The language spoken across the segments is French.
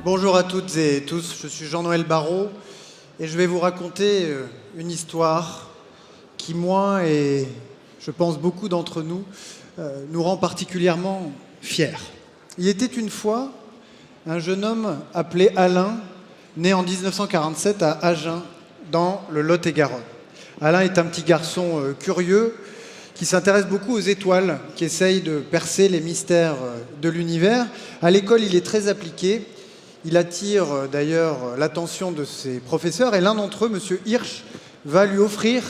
Bonjour à toutes et tous, je suis Jean-Noël Barrot et je vais vous raconter une histoire qui, moi et je pense beaucoup d'entre nous, nous rend particulièrement fiers. Il était une fois un jeune homme appelé Alain, né en 1947 à Agen, dans le Lot-et-Garonne. Alain est un petit garçon curieux qui s'intéresse beaucoup aux étoiles, qui essaye de percer les mystères de l'univers. À l'école, il est très appliqué. Il attire d'ailleurs l'attention de ses professeurs et l'un d'entre eux, M. Hirsch, va lui offrir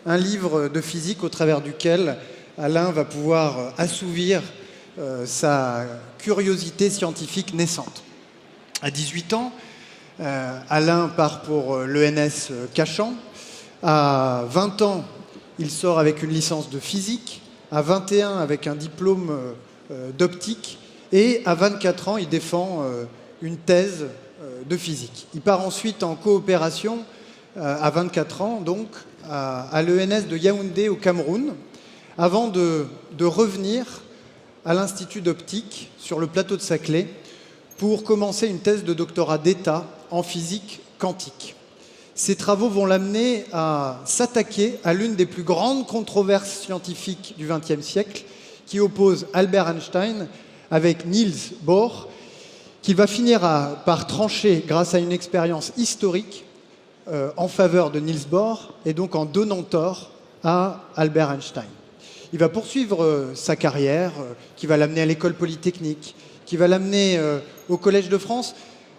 un livre de physique au travers duquel Alain va pouvoir assouvir sa curiosité scientifique naissante. À 18 ans, Alain part pour l'ENS Cachan. À 20 ans, il sort avec une licence de physique. À 21, avec un diplôme d'optique. Et à 24 ans, il défend une thèse de physique. Il part ensuite en coopération, à 24 ans, donc, à l'ENS de Yaoundé au Cameroun, avant de revenir à l'Institut d'optique, sur le plateau de Saclay, pour commencer une thèse de doctorat d'État en physique quantique. Ces travaux vont l'amener à s'attaquer à l'une des plus grandes controverses scientifiques du XXe siècle, qui oppose Albert Einstein avec Niels Bohr, qu'il va finir par trancher grâce à une expérience historique en faveur de Niels Bohr et donc en donnant tort à Albert Einstein. Il va poursuivre sa carrière qui va l'amener à l'école polytechnique, qui va l'amener au Collège de France,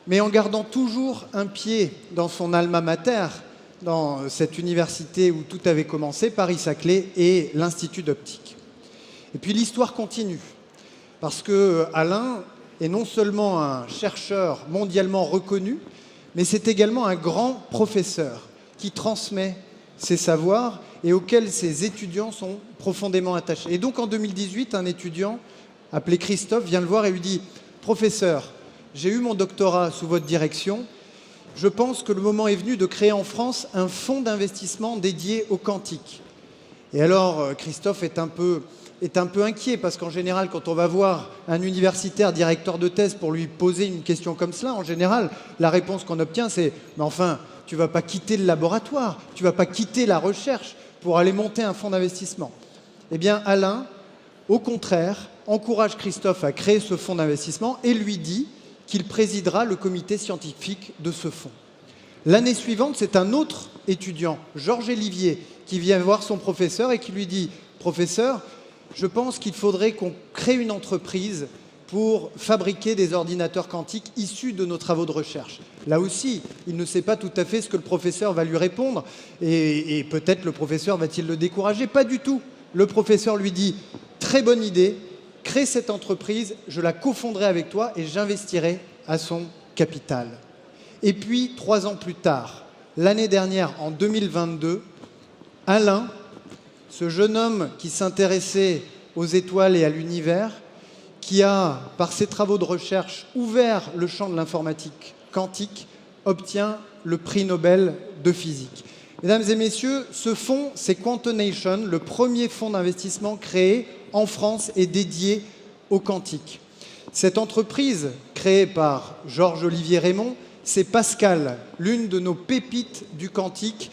mais en gardant toujours un pied dans son alma mater, dans cette université où tout avait commencé, Paris-Saclay et l'Institut d'optique. Et puis l'histoire continue, parce que Alain est non seulement un chercheur mondialement reconnu, mais c'est également un grand professeur qui transmet ses savoirs et auquel ses étudiants sont profondément attachés. Et donc en 2018, un étudiant appelé Christophe vient le voir et lui dit « Professeur, j'ai eu mon doctorat sous votre direction. Je pense que le moment est venu de créer en France un fonds d'investissement dédié au quantique. » Et alors Christophe est un peu inquiet parce qu'en général, quand on va voir un universitaire directeur de thèse pour lui poser une question comme cela, en général, la réponse qu'on obtient, c'est « Mais enfin, tu ne vas pas quitter le laboratoire, tu ne vas pas quitter la recherche pour aller monter un fonds d'investissement. » Eh bien, Alain, au contraire, encourage Christophe à créer ce fonds d'investissement et lui dit qu'il présidera le comité scientifique de ce fonds. L'année suivante, c'est un autre étudiant, Georges Elivier, qui vient voir son professeur et qui lui dit « Professeur, je pense qu'il faudrait qu'on crée une entreprise pour fabriquer des ordinateurs quantiques issus de nos travaux de recherche. » Là aussi, il ne sait pas tout à fait ce que le professeur va lui répondre et peut-être le professeur va-t-il le décourager. Pas du tout. Le professeur lui dit « Très bonne idée, crée cette entreprise, je la cofonderai avec toi et j'investirai à son capital. » Et puis, 3 ans plus tard, l'année dernière, en 2022, Alain, ce jeune homme qui s'intéressait aux étoiles et à l'univers, qui a, par ses travaux de recherche, ouvert le champ de l'informatique quantique, obtient le prix Nobel de physique. Mesdames et messieurs, ce fonds, c'est Quantonation, le premier fonds d'investissement créé en France et dédié au quantique. Cette entreprise, créée par Georges-Olivier Raymond, c'est Pascal, l'une de nos pépites du quantique,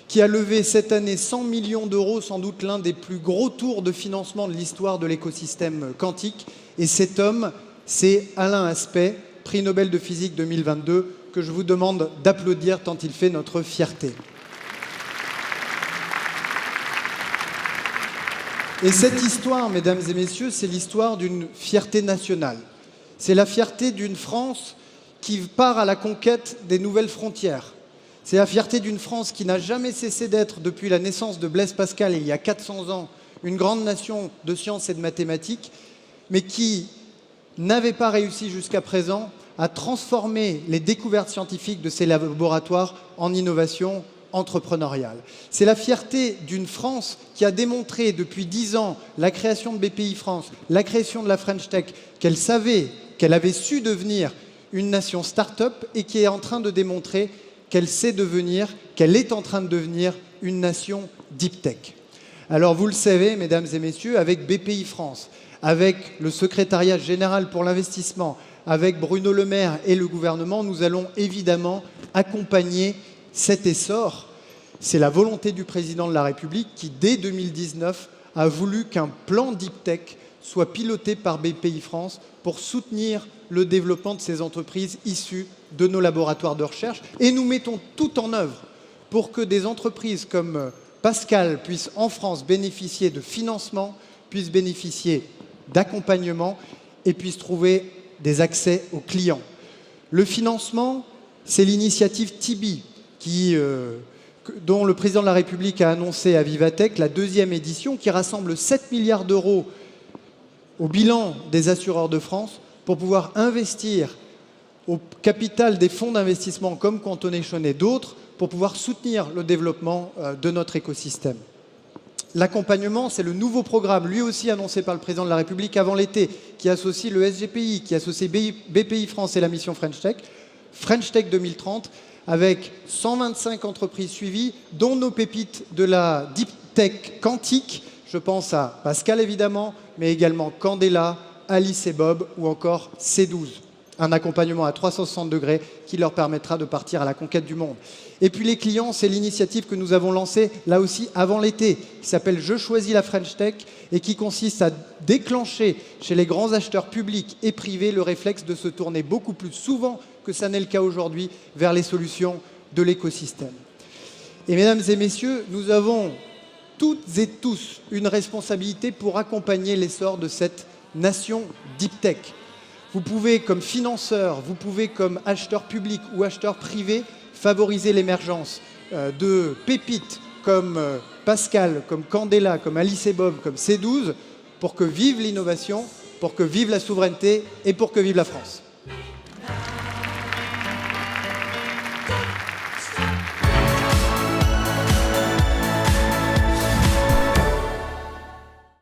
qui a levé cette année 100 millions d'euros, sans doute l'un des plus gros tours de financement de l'histoire de l'écosystème quantique. Et cet homme, c'est Alain Aspect, prix Nobel de physique 2022, que je vous demande d'applaudir tant il fait notre fierté. Et cette histoire, mesdames et messieurs, c'est l'histoire d'une fierté nationale. C'est la fierté d'une France qui part à la conquête des nouvelles frontières. C'est la fierté d'une France qui n'a jamais cessé d'être, depuis la naissance de Blaise Pascal, il y a 400 ans, une grande nation de sciences et de mathématiques, mais qui n'avait pas réussi jusqu'à présent à transformer les découvertes scientifiques de ses laboratoires en innovation entrepreneuriale. C'est la fierté d'une France qui a démontré depuis 10 ans la création de BPI France, la création de la French Tech, qu'elle savait, qu'elle avait su devenir une nation start-up et qui est en train de démontrer qu'elle sait devenir, qu'elle est en train de devenir une nation deep tech. Alors vous le savez, mesdames et messieurs, avec BPI France, avec le secrétariat général pour l'investissement, avec Bruno Le Maire et le gouvernement, nous allons évidemment accompagner cet essor. C'est la volonté du président de la République qui, dès 2019, a voulu qu'un plan Deep Tech soit piloté par BPI France pour soutenir le développement de ces entreprises issues de nos laboratoires de recherche. Et nous mettons tout en œuvre pour que des entreprises comme Pascal puissent en France bénéficier de financement, puissent bénéficier d'accompagnement et puissent trouver des accès aux clients. Le financement, c'est l'initiative Tibi dont le président de la République a annoncé à Vivatech la 2e édition qui rassemble 7 milliards d'euros au bilan des assureurs de France pour pouvoir investir au capital des fonds d'investissement comme Contonation et d'autres pour pouvoir soutenir le développement de notre écosystème. L'accompagnement, c'est le nouveau programme, lui aussi annoncé par le président de la République avant l'été, qui associe le SGPI, qui associe BPI France et la mission French Tech 2030, avec 125 entreprises suivies, dont nos pépites de la Deep Tech quantique. Je pense à Pascal évidemment, mais également Candela, Alice et Bob ou encore C12. Un accompagnement à 360 degrés qui leur permettra de partir à la conquête du monde. Et puis les clients, c'est l'initiative que nous avons lancée là aussi avant l'été, qui s'appelle « Je choisis la French Tech » et qui consiste à déclencher chez les grands acheteurs publics et privés le réflexe de se tourner beaucoup plus souvent que ça n'est le cas aujourd'hui vers les solutions de l'écosystème. Et mesdames et messieurs, nous avons toutes et tous une responsabilité pour accompagner l'essor de cette nation Deep Tech. Vous pouvez, comme financeur, vous pouvez, comme acheteur public ou acheteur privé, favoriser l'émergence de pépites comme Pascal, comme Candela, comme Alice et Bob, comme C12, pour que vive l'innovation, pour que vive la souveraineté et pour que vive la France.